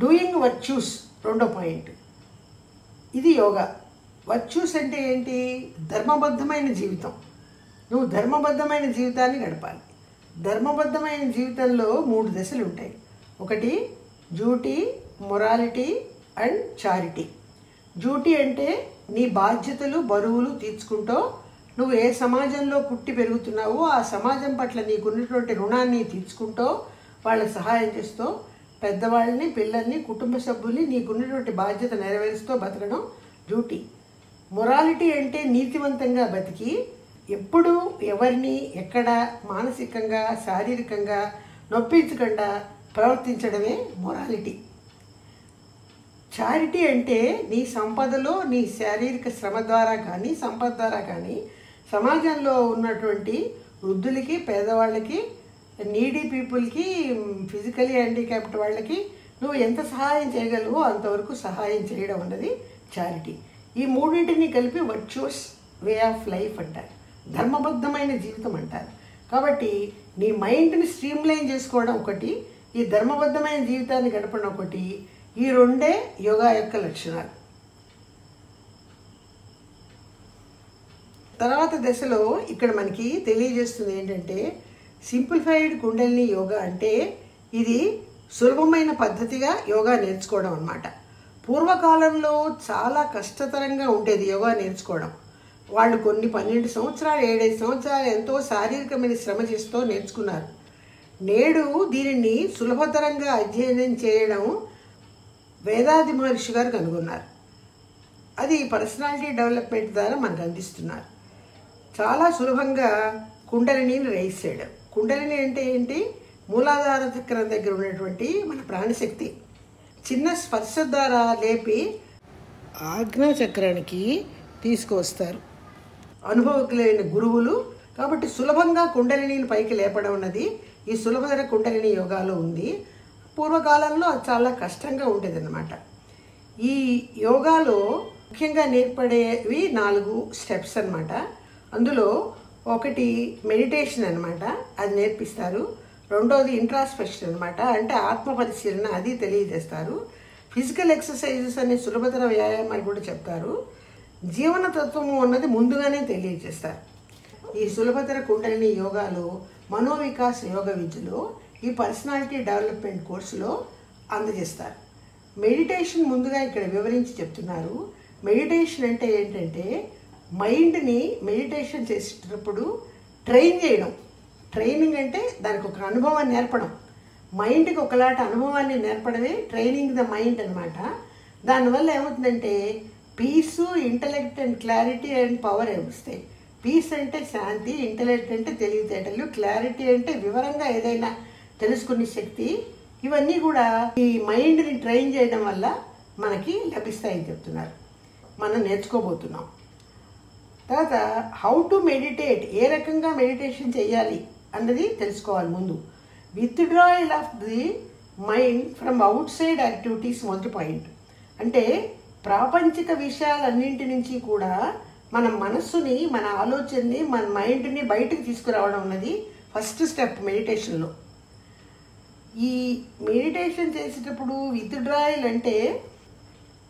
Doing virtues రెండో point. ఇది yoga. Virtues అంటే ఏంటి? ధర్మబద్ధమైన జీవితం. నువ్వు ధర్మబద్ధమైన జీవితాన్ని గడపాలి. ధర్మబద్ధమైన జీవితంలో 3 దశలు ఉంటాయి. ఒకటి duty, morality and charity. Duty అంటే నీ బాధ్యతలు, బరువులు తీర్చుకుంటూ నువ్వు ఏ సమాజంలో పుట్టి పెరుగుతున్నావో ఆ సమాజం పట్ల నీకున్నటువంటి రుణాన్ని తీర్చుకుంటూ వాళ్ళకి సహాయం చేస్తూ పెద్దవాళ్ళని, పిల్లల్ని, కుటుంబ సభ్యుల్ని నీకున్నటువంటి బాధ్యత నెరవేరుస్తూ బతకడం డ్యూటీ. మొరాలిటీ అంటే నీతివంతంగా బతికి ఎప్పుడూ ఎవరిని ఎక్కడ మానసికంగా, శారీరకంగా నొప్పించకుండా ప్రవర్తించడమే మొరాలిటీ. చారిటీ అంటే నీ సంపదలో నీ శారీరక శ్రమ ద్వారా కానీ, సంపద ద్వారా కానీ సమాజంలో ఉన్నటువంటి వృద్ధులకి, పేదవాళ్ళకి, నీడీ పీపుల్కి, ఫిజికలీ హ్యాండిక్యాప్డ్ వాళ్ళకి నువ్వు ఎంత సహాయం చేయగలవో అంతవరకు సహాయం చేయడం అన్నది చారిటీ. ఈ మూడింటిని కలిపి వర్చ్యూస్ వే ఆఫ్ లైఫ్ అంటారు, ధర్మబద్ధమైన జీవితం అంటారు. కాబట్టి నీ మైండ్ని స్ట్రీమ్లైన్ చేసుకోవడం ఒకటి, ఈ ధర్మబద్ధమైన జీవితాన్ని గడపడం ఒకటి. ఈ రెండే యోగా యొక్క లక్షణాలు. తర్వాత దశలో ఇక్కడ మనకి తెలియజేస్తుంది ఏంటంటే, సింప్లిఫైడ్ కుండలిని యోగా అంటే ఇది సులభమైన పద్ధతిగా యోగా నేర్చుకోవడం అన్నమాట. పూర్వకాలంలో చాలా కష్టతరంగా ఉండేది యోగా నేర్చుకోవడం. వాళ్ళు కొన్ని 12 సంవత్సరాలు, 7-5 సంవత్సరాలు ఎంతో శారీరకమైన శ్రమ చేస్తూ నేర్చుకున్నారు. నేడు దీనిని సులభతరంగా అధ్యయనం చేయడం వేదాది మహర్షి గారు కనుగొన్నారు. అది పర్సనాలిటీ డెవలప్మెంట్ ద్వారా మనకు అందిస్తున్నారు. చాలా సులభంగా కుండలిని రైజ్ చేయడం. కుండలిని అంటే ఏంటి? మూలాధార చక్రం దగ్గర ఉన్నటువంటి మన ప్రాణశక్తి చిన్న స్పర్శ ద్వారా లేపి ఆజ్ఞా చక్రానికి తీసుకువస్తారు అనుభవకులైన గురువులు. కాబట్టి సులభంగా కుండలిని పైకి లేపడం అన్నది ఈ సులభతర కుండలిని యోగాలో ఉంది. పూర్వకాలంలో అది చాలా కష్టంగా ఉండేదన్నమాట. ఈ యోగాలో ముఖ్యంగా నేర్పడేవి 4 స్టెప్స్ అన్నమాట. అందులో ఒకటి మెడిటేషన్ అన్నమాట, అది నేర్పిస్తారు. రెండోది ఇంట్రాస్పెక్షన్ అన్నమాట, అంటే ఆత్మ పరిశీలన, అది తెలియజేస్తారు. ఫిజికల్ ఎక్సర్సైజెస్ అనే సులభతర వ్యాయామాలు కూడా చెప్తారు. జీవన తత్వము అన్నది ముందుగానే తెలియజేస్తారు. ఈ సులభతర కుండలిని యోగాలో మనోవికాస్ యోగ విద్యలో ఈ పర్సనాలిటీ డెవలప్మెంట్ కోర్సులో అందజేస్తారు. మెడిటేషన్ ముందుగా ఇక్కడ వివరించి చెప్తున్నారు. మెడిటేషన్ అంటే ఏంటంటే మైండ్ని మెడిటేషన్ చేసేటప్పుడు ట్రైన్ చేయడం. ట్రైనింగ్ అంటే దానికి ఒక అనుభవాన్ని నేర్పడం. మైండ్కి ఒకలాంటి అనుభవాన్ని నేర్పడమే ట్రైనింగ్ ద మైండ్ అనమాట. దానివల్ల ఏమవుతుందంటే peace, intellect and clarity and power వస్తాయి. పీస్ అంటే శాంతి, ఇంటలెక్ట్ అంటే తెలివితేటలు, క్లారిటీ అంటే వివరంగా ఏదైనా తెలుసుకునే శక్తి. ఇవన్నీ కూడా ఈ మైండ్ని ట్రైన్ చేయడం వల్ల మనకి లభిస్తాయని చెప్తున్నారు. మనం నేర్చుకోబోతున్నాం. తర్వాత హౌ టు మెడిటేట్, ఏ రకంగా మెడిటేషన్ చేయాలి అన్నది తెలుసుకోవాలి ముందు. Withdrawal of the mind from out side activities మొదటి పాయింట్. అంటే ప్రాపంచిక విషయాలన్నింటి నుంచి కూడా మన మనస్సుని, మన ఆలోచనని, మన మైండ్ని బయటకు తీసుకురావడం అన్నది ఫస్ట్ స్టెప్ మెడిటేషన్లో. ఈ మెడిటేషన్ చేసేటప్పుడు విత్డ్రాయల్ అంటే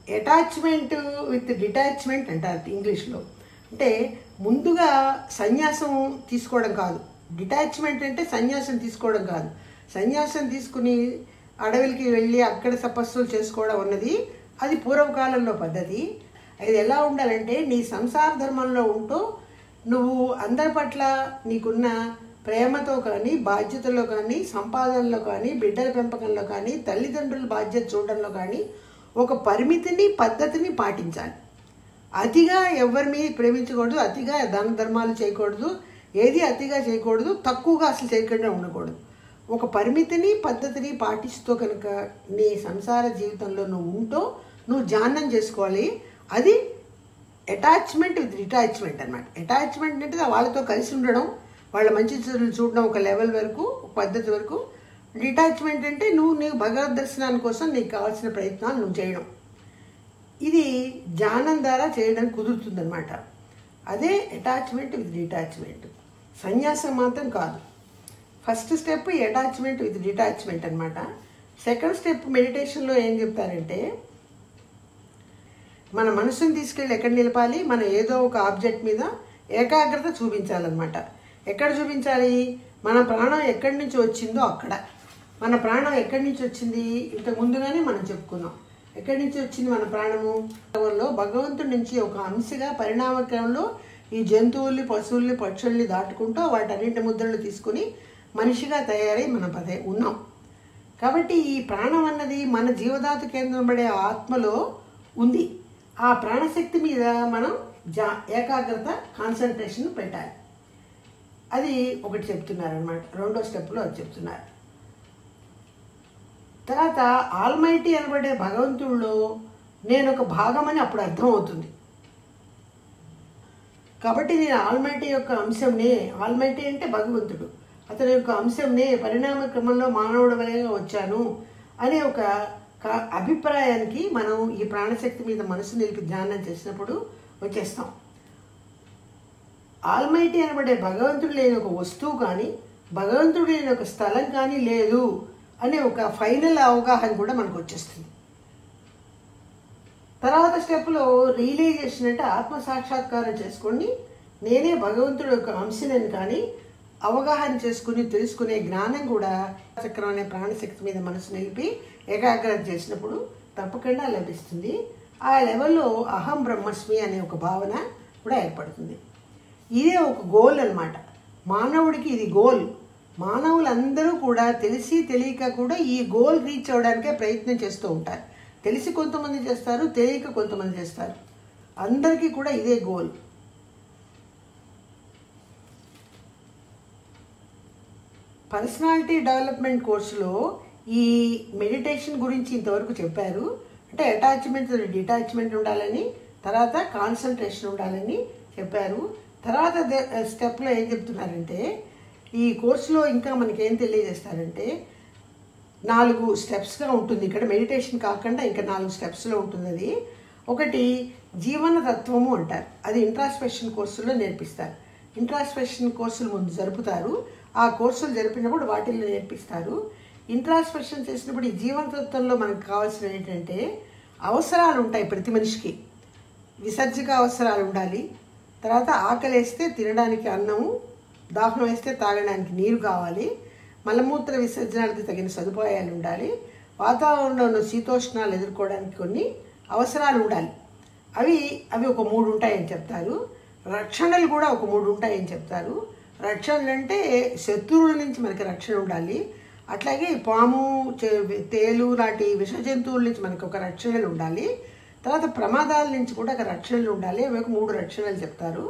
అటాచ్మెంట్ విత్ డిటాచ్మెంట్ అంటారు ఇంగ్లీష్లో. అంటే ముందుగా సన్యాసం తీసుకోవడం కాదు, డిటాచ్మెంట్ అంటే సన్యాసం తీసుకోవడం కాదు. సన్యాసం తీసుకుని అడవులకి వెళ్ళి అక్కడ తపస్సులు చేసుకోవడం అన్నది అది పూర్వకాలంలో పద్ధతి. అది ఎలా ఉండాలంటే నీ సంసార ధర్మంలో ఉంటూ నువ్వు అందరి పట్ల నీకున్న ప్రేమతో కానీ, బాధ్యతలో కానీ, సంపాదనలో కానీ, బిడ్డల పెంపకంలో కానీ, తల్లిదండ్రుల బాధ్యత చూడడంలో కానీ ఒక పరిమితిని, పద్ధతిని పాటించాలి. అతిగా ఎవరిని ప్రేమించకూడదు, అతిగా దాన ధర్మాలు చేయకూడదు, ఏది అతిగా చేయకూడదు, తక్కువగా అసలు చేయకుండా ఉండకూడదు. ఒక పరిమితిని, పద్ధతిని పాటిస్తూ కనుక నీ సంసార జీవితంలో నువ్వు ఉంటూ నువ్వు ధ్యానం చేసుకోవాలి. అది అటాచ్మెంట్ విత్ డిటాచ్మెంట్ అన్నమాట. అటాచ్మెంట్ అంటే వాళ్ళతో కలిసి ఉండడం, వాళ్ళ మంచి చెడులు చూడడం ఒక లెవెల్ వరకు, ఒక పద్ధతి వరకు. డిటాచ్మెంట్ అంటే నీ భగవద్ దర్శనాని కోసం నీకు కావాల్సిన ప్రయత్నాలు నువ్వు చేయడం. ఇది ధ్యానం ద్వారా చేయడం కుదురుతుందన్నమాట. అదే అటాచ్మెంట్ విత్ డిటాచ్మెంట్. సన్యాసం మాత్రం కాదు. First step attachment with detachment అనమాట. సెకండ్ స్టెప్ మెడిటేషన్లో ఏం చెప్తారంటే, మన మనసుని తీసుకెళ్ళి ఎక్కడ నిలపాలి, మనం ఏదో ఒక ఆబ్జెక్ట్ మీద ఏకాగ్రత చూపించాలన్నమాట. ఎక్కడ చూపించాలి? మన ప్రాణం ఎక్కడి నుంచి వచ్చిందో అక్కడ. మన ప్రాణం ఎక్కడి నుంచి వచ్చింది? ఇంతకు ముందుగానే మనం చెప్పుకున్నాం. ఎక్కడి నుంచి వచ్చింది మన ప్రాణము? భగవంతుడి నుంచి ఒక అంశగా పరిణామక్రమంలో ఈ జంతువుల్ని, పశువుల్ని, పక్షుల్ని దాటుకుంటూ వాటన్నింటి ముద్రలు తీసుకుని మనిషిగా తయారై మనం ఉన్నాం. కాబట్టి ఈ ప్రాణం అన్నది మన జీవధాతు కేంద్రం పడే ఆత్మలో ఉంది. ఆ ప్రాణశక్తి మీద మనం ఏకాగ్రత, కాన్సన్ట్రేషన్ పెట్టాలి. అది ఒకటి చెప్తున్నారు అనమాట. రెండో స్టెప్లో అది చెప్తున్నారు. తర్వాత ఆల్మైటీ అనబడే భగవంతుడిలో నేను ఒక భాగమని అప్పుడు అర్థం అవుతుంది. కాబట్టి నేను ఆల్మైటీ యొక్క అంశంనే, ఆల్మైటీ అంటే భగవంతుడు, అతని యొక్క అంశంనే, పరిణామ క్రమంలో మానవుడి వలెగా వచ్చాను అనే ఒక అభిప్రాయానికి మనం ఈ ప్రాణశక్తి మీద మనసు నిలిపి ధ్యానం చేసినప్పుడు వచ్చేస్తాం. ఆల్మైటీ అనబడే భగవంతుడు లేని ఒక వస్తువు కానీ, భగవంతుడు లేని ఒక స్థలం కానీ లేదు అనే ఒక ఫైనల్ అవగాహన కూడా మనకు వచ్చేస్తుంది. తర్వాత స్టెప్లో రియలైజేషన్ అంటే ఆత్మ సాక్షాత్కారం చేసుకొని నేనే భగవంతుడు యొక్క అంశనని కానీ అవగాహన చేసుకుని తెలుసుకునే జ్ఞానం కూడా చక్రం అనే ప్రాణశక్తి మీద మనసు నిలిపి ఏకాగ్రత చేసినప్పుడు తప్పకుండా లభిస్తుంది. ఆ లెవెల్లో అహం బ్రహ్మస్మి అనే ఒక భావన కూడా ఏర్పడుతుంది. ఇదే ఒక గోల్ అన్నమాట. మానవుడికి ఇది గోల్. మానవులందరూ కూడా తెలిసి తెలియక కూడా ఈ గోల్ రీచ్ అవ్వడానికే ప్రయత్నం చేస్తూ ఉంటారు. తెలిసి కొంతమంది చేస్తారు, తెలియక కొంతమంది చేస్తారు. అందరికీ కూడా ఇదే గోల్. పర్సనాలిటీ డెవలప్మెంట్ కోర్సులో ఈ మెడిటేషన్ గురించి ఇంతవరకు చెప్పారు. అంటే అటాచ్మెంట్, డిటాచ్మెంట్ ఉండాలని, తర్వాత కాన్సన్ట్రేషన్ ఉండాలని చెప్పారు. తర్వాత స్టెప్లో ఏం చెప్తున్నారంటే, ఈ కోర్సులో ఇంకా మనకేం తెలియజేస్తారంటే 4 స్టెప్స్గా ఉంటుంది. ఇక్కడ మెడిటేషన్ కాకుండా ఇంకా 4 స్టెప్స్లో ఉంటుంది. అది ఒకటి జీవన తత్వము అంటారు. అది ఇంట్రాస్పెక్షన్ కోర్సులో నేర్పిస్తారు. ఇంట్రాస్పెక్షన్ కోర్సులు ముందు జరుపుతారు. ఆ కోర్సులు జరిపినప్పుడు వాటిల్లో నేర్పిస్తారు. ఇంట్రాస్పెక్షన్ చేసినప్పుడు ఈ జీవన తత్వంలో మనకు కావాల్సిన ఏంటంటే అవసరాలు ఉంటాయి. ప్రతి మనిషికి విసర్జక అవసరాలు ఉండాలి. తర్వాత ఆకలి వేస్తే తినడానికి అన్నము, దాహం వేస్తే తాగడానికి నీరు కావాలి, మలమూత్ర విసర్జనాలకు తగిన సదుపాయాలు ఉండాలి, వాతావరణంలో శీతోష్ణాలు ఎదుర్కోవడానికి కొన్ని అవసరాలు ఉండాలి. అవి ఒక 3 ఉంటాయని చెప్తారు. రక్షణలు కూడా ఒక 3 ఉంటాయని చెప్తారు. రక్షణలు అంటే శత్రువుల నుంచి మనకి రక్షణ ఉండాలి. అట్లాగే పాము, తేలు లాంటి విష జంతువుల నుంచి మనకు ఒక రక్షణలు ఉండాలి. తర్వాత ప్రమాదాల నుంచి కూడా ఒక రక్షణలు ఉండాలి. అవి ఒక 3 రక్షణలు చెప్తారు.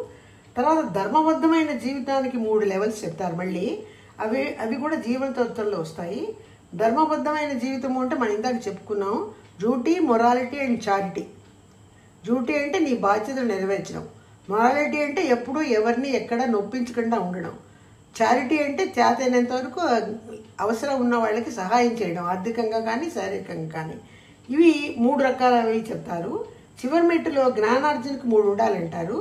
తర్వాత ధర్మబద్ధమైన జీవితానికి 3 లెవెల్స్ చెప్తారు. మళ్ళీ అవి కూడా జీవన తత్వంలో వస్తాయి. ధర్మబద్ధమైన జీవితం అంటే మనం ఇందాక చెప్పుకున్నాం, duty, morality and charity. Duty అంటే నీ బాధ్యతలు నెరవేర్చడం. మొరాలిటీ అంటే ఎప్పుడూ ఎవరిని ఎక్కడ నొప్పించకుండా ఉండడం. చారిటీ అంటే చేతైనంత వరకు అవసరం ఉన్న వాళ్ళకి సహాయం చేయడం, ఆర్థికంగా కానీ శారీరకంగా కానీ. ఇవి 3 రకాలవి చెప్తారు. చివరి మెట్టులో జ్ఞానార్జనకి 3 ఉండాలంటారు.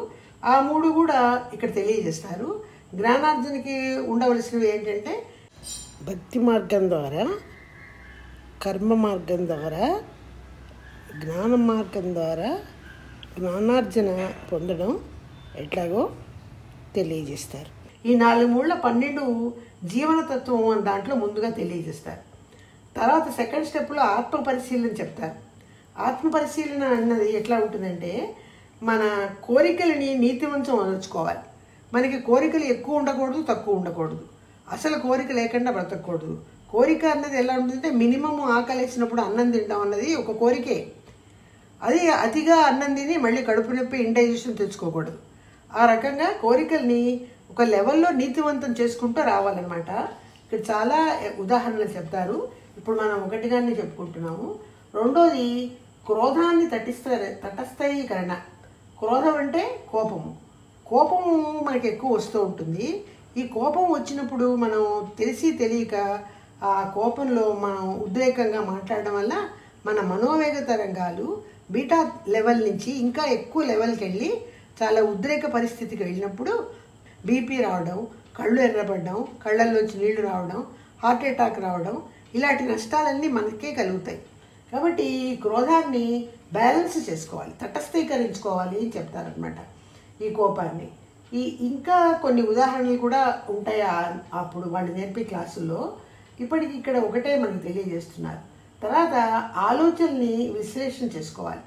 ఆ 3 కూడా ఇక్కడ తెలియజేస్తారు. జ్ఞానార్జనకి ఉండవలసినవి ఏంటంటే భక్తి మార్గం ద్వారా, కర్మ మార్గం ద్వారా, జ్ఞాన మార్గం ద్వారా జ్ఞానార్జన పొందడం ఎట్లాగో తెలియజేస్తారు. ఈ 4 మూళ్ళ 12 జీవనతత్వం అని దాంట్లో ముందుగా తెలియజేస్తారు. తర్వాత సెకండ్ స్టెప్లో ఆత్మ పరిశీలన చెప్తారు. ఆత్మ పరిశీలన అన్నది ఎట్లా ఉంటుందంటే, మన కోరికలని నీతివంతం అనర్చుకోవాలి. మనకి కోరికలు ఎక్కువ ఉండకూడదు, తక్కువ ఉండకూడదు. అసలు కోరిక లేకుండా బ్రతకూడదు. కోరిక అన్నది ఎలా ఉంటుందంటే, మినిమం ఆకలేసినప్పుడు అన్నం తినడం అన్నది ఒక కోరికే. అది అతిగా అన్నం తిని మళ్ళీ కడుపు నొప్పి, ఇండైజెషన్ తెచ్చుకోకూడదు. ఆ రకంగా కోరికల్ని ఒక లెవెల్లో నీతివంతం చేసుకుంటూ రావాలన్నమాట. ఇక్కడ చాలా ఉదాహరణలు చెప్తారు. ఇప్పుడు మనం ఒకటిగానే చెప్పుకుంటున్నాము. రెండోది క్రోధాన్ని తటస్థీకరణ. క్రోధం అంటే కోపము. కోపము మనకి ఎక్కువ వస్తూ ఉంటుంది. ఈ కోపం వచ్చినప్పుడు మనం తెలిసి తెలియక ఆ కోపంలో మనం ఉద్రేకంగా మాట్లాడడం వల్ల మన మనోవేగ తరంగాలు బీటా లెవెల్ నుంచి ఇంకా ఎక్కువ లెవెల్కి వెళ్ళి చాలా ఉద్రేక పరిస్థితికి వెళ్ళినప్పుడు బీపీ రావడం, కళ్ళు ఎర్రబడడం, కళ్ళల్లోంచి నీళ్లు రావడం, హార్ట్ అటాక్ రావడం, ఇలాంటి నష్టాలన్నీ మనకే కలుగుతాయి. కాబట్టి ఈ క్రోధాన్ని బ్యాలెన్స్ చేసుకోవాలి, తటస్థీకరించుకోవాలి అని చెప్తారనమాట ఈ కోపాన్ని. ఇంకా కొన్ని ఉదాహరణలు కూడా ఉంటాయి అప్పుడు వాళ్ళు నేర్పే క్లాసుల్లో. ఇప్పటికి ఇక్కడ ఒకటే మనకు తెలియజేస్తున్నారు. తర్వాత ఆలోచనని విశ్లేషణ చేసుకోవాలి.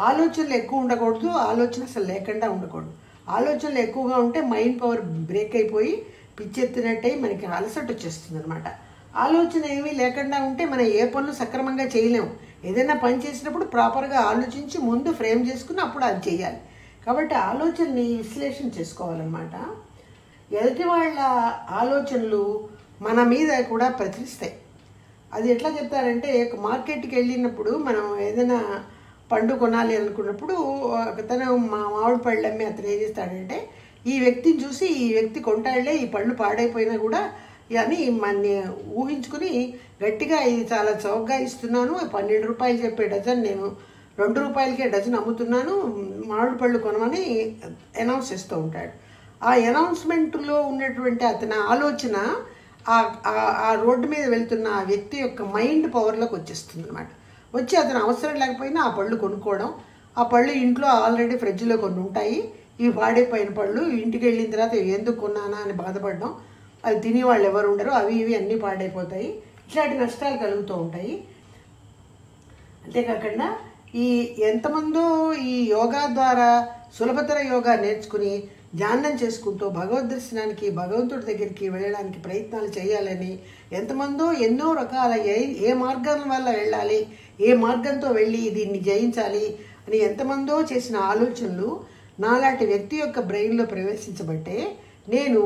ఆలోచనలు ఎక్కువ ఉండకూడదు, ఆలోచన అసలు లేకుండా ఉండకూడదు. ఆలోచనలు ఎక్కువగా ఉంటే మైండ్ పవర్ బ్రేక్ అయిపోయి పిచ్చెత్తినట్టయి మనకి అలసట వచ్చేస్తుంది అనమాట. ఆలోచన ఏమీ లేకుండా ఉంటే మనం ఏ పనులు సక్రమంగా చేయలేము. ఏదైనా పని చేసినప్పుడు ప్రాపర్గా ఆలోచించి ముందు ఫ్రేమ్ చేసుకుని అప్పుడు అది చేయాలి. కాబట్టి ఆలోచనని విశ్లేషణ చేసుకోవాలన్నమాట. ఎదుటి వాళ్ళ ఆలోచనలు మన మీద కూడా ప్రతిస్తాయి. అది ఎట్లా చెప్తారంటే, మార్కెట్కి వెళ్ళినప్పుడు మనం ఏదైనా పండు కొనాలి అనుకున్నప్పుడు అతను మామిడి పళ్ళు అమ్మి అతను ఏం చేస్తాడంటే, ఈ వ్యక్తిని చూసి ఈ వ్యక్తి కొంటాళ్లే, ఈ పళ్ళు పాడైపోయినా కూడా అని మన ఊహించుకుని గట్టిగా ఇది చాలా చౌకగా ఇస్తున్నాను, 12 రూపాయలు చెప్పే డజన్ నేను 2 రూపాయలకే డజన్ అమ్ముతున్నాను, మామిడి పళ్ళు కొనమని అనౌన్స్ చేస్తూ ఉంటాడు. ఆ అనౌన్స్మెంట్లో ఉన్నటువంటి అతని ఆలోచన ఆ రోడ్డు మీద వెళ్తున్న ఆ వ్యక్తి యొక్క మైండ్ పవర్లోకి వచ్చేస్తుంది అనమాట. వచ్చి అతను అవసరం లేకపోయినా ఆ పళ్ళు కొనుక్కోవడం. ఆ పళ్ళు ఇంట్లో ఆల్రెడీ ఫ్రిడ్జ్లో కొన్ని ఉంటాయి, ఇవి పాడైపోయిన పళ్ళు, ఇంటికి వెళ్ళిన తర్వాత ఎందుకు కొన్నానా అని బాధపడడం, అది తినే వాళ్ళు ఎవరు ఉండరు, అవి ఇవి అన్నీ పాడైపోతాయి. ఇట్లాంటి నష్టాలు కలుగుతూ ఉంటాయి. అంతేకాకుండా ఎంతమందో ఈ యోగా ద్వారా సులభతర యోగా నేర్చుకుని ధ్యానం చేసుకుంటూ భగవద్ దర్శనానికి, భగవంతుడి దగ్గరికి వెళ్ళడానికి ప్రయత్నాలు చేయాలని ఎంతమందో ఎన్నో రకాల ఏ మార్గం వల్ల వెళ్ళాలి, ఏ మార్గంతో వెళ్ళి దీన్ని జయించాలి అని ఎంతమందో చేసిన ఆలోచనలు నాలాంటి వ్యక్తి యొక్క బ్రెయిన్లో ప్రవేశించబట్టే నేను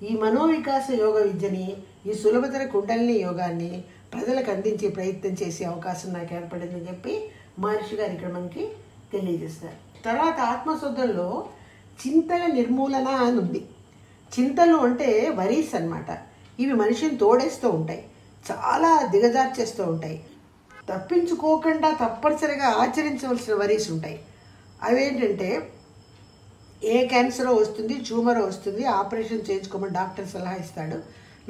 ఈ మనోవికాస యోగ విద్యని, ఈ సులభతర కుండలిని యోగాన్ని ప్రజలకు అందించే ప్రయత్నం చేసే అవకాశం నాకు ఏర్పడిందని చెప్పి మహర్షి గారు ఇక్కడ మనకి తెలియజేస్తారు. తర్వాత ఆత్మశుద్ధంలో చింతల నిర్మూలన అని ఉంది. చింతలు అంటే వరీస్ అన్నమాట. ఇవి మనిషిని తోడేస్తూ ఉంటాయి, చాలా దిగజార్చేస్తూ ఉంటాయి. తప్పించుకోకుండా తప్పనిసరిగా ఆచరించవలసిన వరీస్ ఉంటాయి. అవేంటంటే, ఏ క్యాన్సరో వస్తుంది, ట్యూమరో వస్తుంది, ఆపరేషన్ చేయించుకోమని డాక్టర్ సలహా ఇస్తాడు.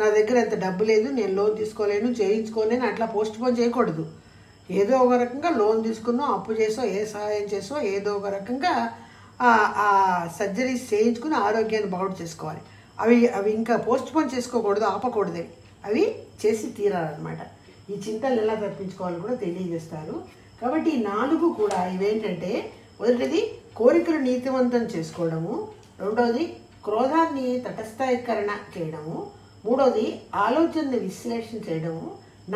నా దగ్గర అంత డబ్బు లేదు, నేను లోన్ తీసుకోలేను, చేయించుకోలేను, అట్లా పోస్ట్ పోన్ చేయకూడదు. ఏదో ఒక రకంగా లోన్ తీసుకున్నో, అప్పు చేసో, ఏ సహాయం చేసో ఏదో ఒక రకంగా ఆ సర్జరీస్ చేయించుకుని ఆరోగ్యాన్ని బాగు చేసుకోవాలి. అవి ఇంకా పోస్ట్ పోన్ చేసుకోకూడదు, ఆపకూడదు, అవి చేసి తీరాలన్నమాట. ఈ చింతలు ఎలా తప్పించుకోవాలని కూడా తెలియజేస్తారు. కాబట్టి ఈ 4 కూడా ఇవేంటంటే, మొదటిది కోరికలు నీతివంతం చేసుకోవడము, రెండోది క్రోధాన్ని తటస్థీకరణ చేయడము, మూడోది ఆలోచనని విశ్లేషణ చేయడము,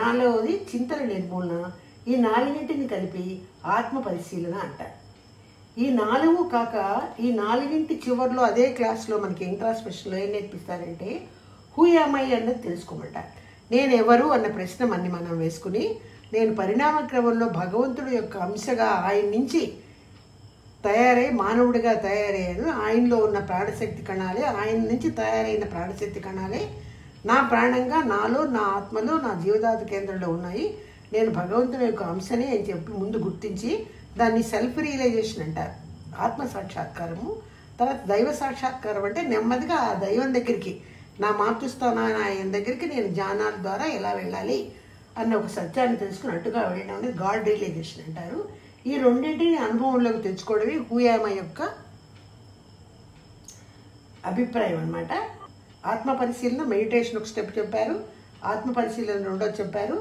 నాలుగవది చింతల నిర్మూలన. ఈ 4ని కలిపి ఆత్మ పరిశీలన అంటారు. ఈ 4 కాక ఈ 4 చివరిలో అదే క్లాస్లో మనకి ఇంట్రా స్పెషల్లో ఏం నేర్పిస్తారంటే, హూ యామ్ ఐ అన్నది తెలుసుకోమంటారు. నేను ఎవరు అన్న ప్రశ్న మనం వేసుకుని, నేను పరిణామ క్రమంలో భగవంతుడి యొక్క అంశగా ఆయన నుంచి మానవుడిగా తయారయ్యాను. ఆయనలో ఉన్న ప్రాణశక్తి కణాలే, ఆయన నుంచి తయారైన ప్రాణశక్తి కణాలే నా ప్రాణంగా, నాలో, నా ఆత్మలో, నా జీవధాతు కేంద్రంలో ఉన్నాయి. నేను భగవంతుని యొక్క అంశనే అని చెప్పి ముందు గుర్తించి దాన్ని సెల్ఫ్ రియలైజేషన్ అంటారు, ఆత్మ సాక్షాత్కారము. తర్వాత దైవ సాక్షాత్కారం అంటే నెమ్మదిగా ఆ దైవం దగ్గరికి, నా మాతృస్థానాన్ని ఆయన దగ్గరికి నేను జ్ఞానాల ద్వారా ఎలా వెళ్ళాలి అన్న ఒక సత్యాన్ని తెలుసుకున్నట్టుగా వెళ్ళడం అనేది గాడ్ రియలైజేషన్ అంటారు. ఈ రెండింటిని అనుభవంలోకి తెచ్చుకోవడమే హూ యామ్ ఐ యొక్క అభిప్రాయం అన్నమాట. ఆత్మ పరిశీలన, మెడిటేషన్ ఒక స్టెప్ చెప్పారు, ఆత్మ పరిశీలన రెండో చెప్పారు,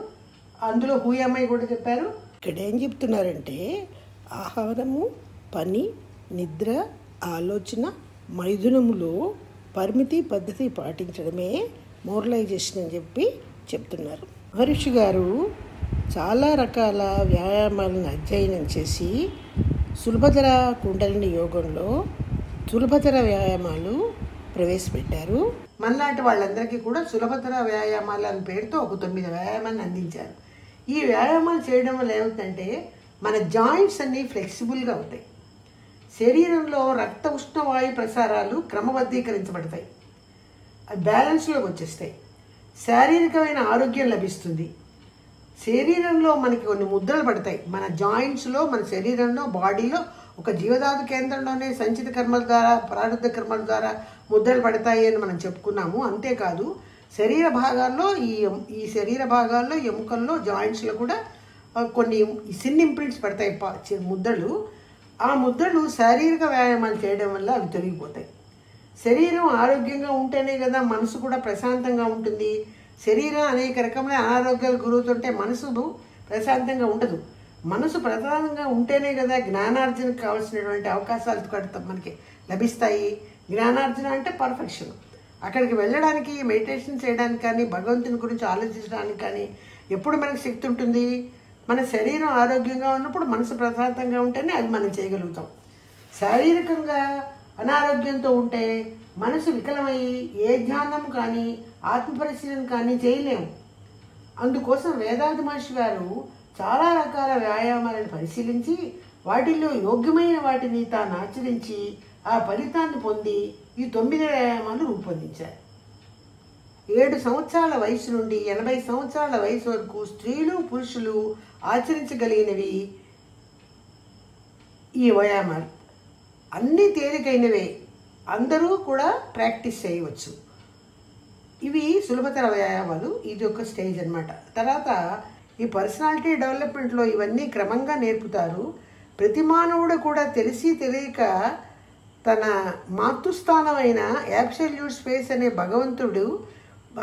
అందులో హూ యామ్ ఐ కూడా చెప్పారు. ఇక్కడ ఏం చెప్తున్నారంటే, ఆహారము, పని, నిద్ర, ఆలోచన, మైథునములో పరిమితి పద్ధతి పాటించడమే మోరలైజేషన్ అని చెప్పి చెప్తున్నారు. మహర్షి గారు చాలా రకాల వ్యాయామాలను అధ్యయనం చేసి సులభతర కుండలిని యోగంలో సులభతర వ్యాయామాలు ప్రవేశపెట్టారు. మనలాంటి వాళ్ళందరికీ కూడా సులభతర వ్యాయామాలు అనే పేరుతో ఒక 9 వ్యాయామాలను అందించారు. ఈ వ్యాయామాలు చేయడం వల్ల ఏమవుతుందంటే, మన జాయింట్స్ అన్నీ ఫ్లెక్సిబుల్గా అవుతాయి, శరీరంలో రక్త ఉష్ణవాయు ప్రసారాలు క్రమబద్ధీకరించబడతాయి, అది బ్యాలెన్స్లోకి వచ్చేస్తాయి, శారీరకమైన ఆరోగ్యం లభిస్తుంది. శరీరంలో మనకి కొన్ని ముద్రలు పడతాయి, మన జాయింట్స్లో, మన శరీరంలో, బాడీలో ఒక జీవధాతు కేంద్రంలోనే సంచిత కర్మల ద్వారా, ప్రారంభ కర్మల ద్వారా ముద్రలు పడతాయి అని మనం చెప్పుకున్నాము. అంతేకాదు శరీర భాగాల్లో ఈ శరీర భాగాల్లో ఎముకల్లో జాయింట్స్లో కూడా కొన్ని సిన్ ఇంప్రింట్స్ పడతాయి, ముద్రలు. ఆ ముద్రలు శారీరక వ్యాయామాలు చేయడం వల్ల అవి తొలగిపోతాయి. శరీరం ఆరోగ్యంగా ఉంటేనే కదా మనసు కూడా ప్రశాంతంగా ఉంటుంది. శరీరం అనేక రకమైన అనారోగ్యాలు గురవుతుంటే మనసు ప్రశాంతంగా ఉండదు. మనసు ప్రధానంగా ఉంటేనే కదా జ్ఞానార్జనకు కావాల్సినటువంటి అవకాశాలు మనకి లభిస్తాయి. జ్ఞానార్జన అంటే పర్ఫెక్షన్. అక్కడికి వెళ్ళడానికి, మెడిటేషన్ చేయడానికి కానీ, భగవంతుని గురించి ఆలోచించడానికి కానీ ఎప్పుడు మనకు శక్తి ఉంటుంది? మన శరీరం ఆరోగ్యంగా ఉన్నప్పుడు, మనసు ప్రశాంతంగా ఉంటేనే అది మనం చేయగలుగుతాం. శారీరకంగా అనారోగ్యంతో ఉంటే మనసు వికలమై ఏ ధ్యానం కానీ ఆత్మపరిశీలన కానీ చేయలేము. అందుకోసం వేదాంత మహర్షి గారు చాలా రకాల వ్యాయామాలను పరిశీలించి వాటిల్లో యోగ్యమైన వాటిని తాను ఆచరించి ఆ ఫలితాన్ని పొంది ఈ 9 వ్యాయామాలు రూపొందించారు. 7 సంవత్సరాల వయసు నుండి 80 సంవత్సరాల వయసు వరకు స్త్రీలు పురుషులు ఆచరించగలిగినవి ఈ వ్యాయామాలు. అన్నీ తేలికైనవే, అందరూ కూడా ప్రాక్టీస్ చేయవచ్చు. ఇవి సులభతర వ్యాయామాలు. ఇది ఒక స్టేజ్ అన్నమాట. తర్వాత ఈ పర్సనాలిటీ డెవలప్మెంట్లో ఇవన్నీ క్రమంగా నేర్పుతారు. ప్రతి మానవుడు కూడా తెలిసి తెలియక తన మాతృస్థానమైన యాబ్సల్యూట్ స్పేస్ అనే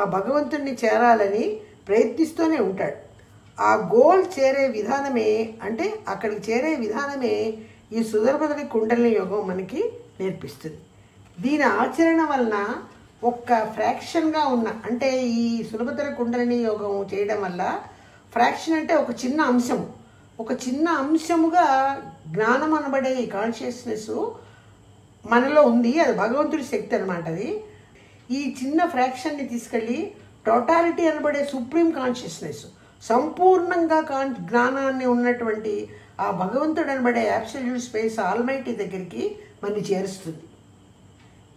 ఆ భగవంతుడిని చేరాలని ప్రయత్నిస్తూనే ఉంటాడు. ఆ గోల్ చేరే విధానమే, అంటే అక్కడికి చేరే విధానమే ఈ సులభతర కుండలిని యోగం మనకి నేర్పిస్తుంది. దీని ఆచరణ వలన ఒక్క ఫ్రాక్షన్గా ఉన్న, అంటే ఈ సులభతర కుండలిని యోగం చేయడం వల్ల ఫ్రాక్షన్ అంటే ఒక చిన్న అంశముగా జ్ఞానం అనబడే ఈ కాన్షియస్నెస్ మనలో ఉంది. అది భగవంతుడి శక్తి అనమాట. అది ఈ చిన్న ఫ్రాక్షన్ని తీసుకెళ్ళి టోటాలిటీ అనబడే సుప్రీం కాన్షియస్నెస్, సంపూర్ణంగా జ్ఞానాన్ని ఉన్నటువంటి ఆ భగవంతుడు అనబడే అబ్సల్యూట్ స్పేస్ ఆల్మైటీ దగ్గరికి మనని చేరుస్తుంది.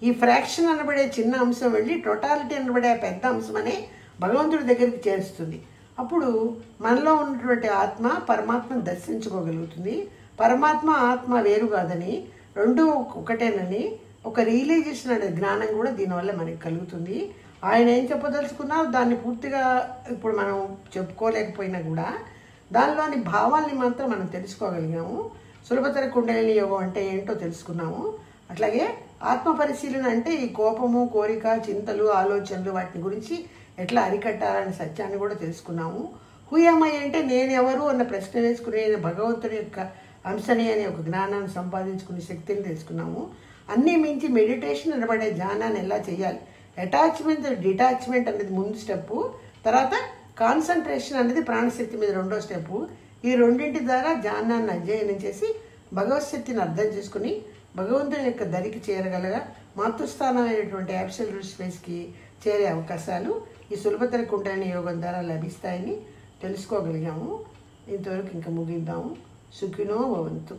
ఈ ఫ్రాక్షన్ అనబడే చిన్న అంశం వెళ్ళి టోటాలిటీ అనబడే పెద్ద అంశం అనే భగవంతుడి దగ్గరికి చేరుస్తుంది. అప్పుడు మనలో ఉన్నటువంటి ఆత్మ పరమాత్మను దర్శించుకోగలుగుతుంది. పరమాత్మ ఆత్మ వేరు కాదని, రెండు ఒకటేనని ఒక రియలైజేషన్ అనే జ్ఞానం కూడా దీనివల్ల మనకి కలుగుతుంది. ఆయన ఏం చెప్పదలుచుకున్నా దాన్ని పూర్తిగా ఇప్పుడు మనం చెప్పుకోలేకపోయినా కూడా దానిలోని భావాల్ని మాత్రం మనం తెలుసుకోగలిగాము. సులభతర కుండలిని యోగం అంటే ఏంటో తెలుసుకున్నాము. అట్లాగే ఆత్మ పరిశీలన అంటే ఈ కోపము, కోరిక, చింతలు, ఆలోచనలు వాటి గురించి ఎట్లా అరికట్టాలనే సత్యాన్ని కూడా తెలుసుకున్నాము. హూయమై అంటే నేను ఎవరు అన్న ప్రశ్న వేసుకునే భగవంతుడి యొక్క అంశని అనే ఒక జ్ఞానాన్ని సంపాదించుకునే శక్తిని తెలుసుకున్నాము. అన్నీ మించి మెడిటేషన్ అనబడే ధ్యానాన్ని ఎలా చేయాలి, అటాచ్మెంట్ డిటాచ్మెంట్ అనేది ముందు స్టెప్పు, తర్వాత కాన్సన్ట్రేషన్ అనేది ప్రాణశక్తి మీద రెండో స్టెప్పు. ఈ రెండింటి ద్వారా ధ్యానాన్ని అధ్యయనం చేసి భగవత్శక్తిని అర్థం చేసుకుని భగవంతుని యొక్క దరికి చేరగలగా మాతృస్థానమైనటువంటి అబ్సల్యూట్ స్పేస్కి చేరే అవకాశాలు ఈ సులభతర కుండలిని యోగం ద్వారా లభిస్తాయని తెలుసుకోగలిగాము. ఇంతవరకు ఇంకా ముగిద్దాము. సుఖినో భవంతు.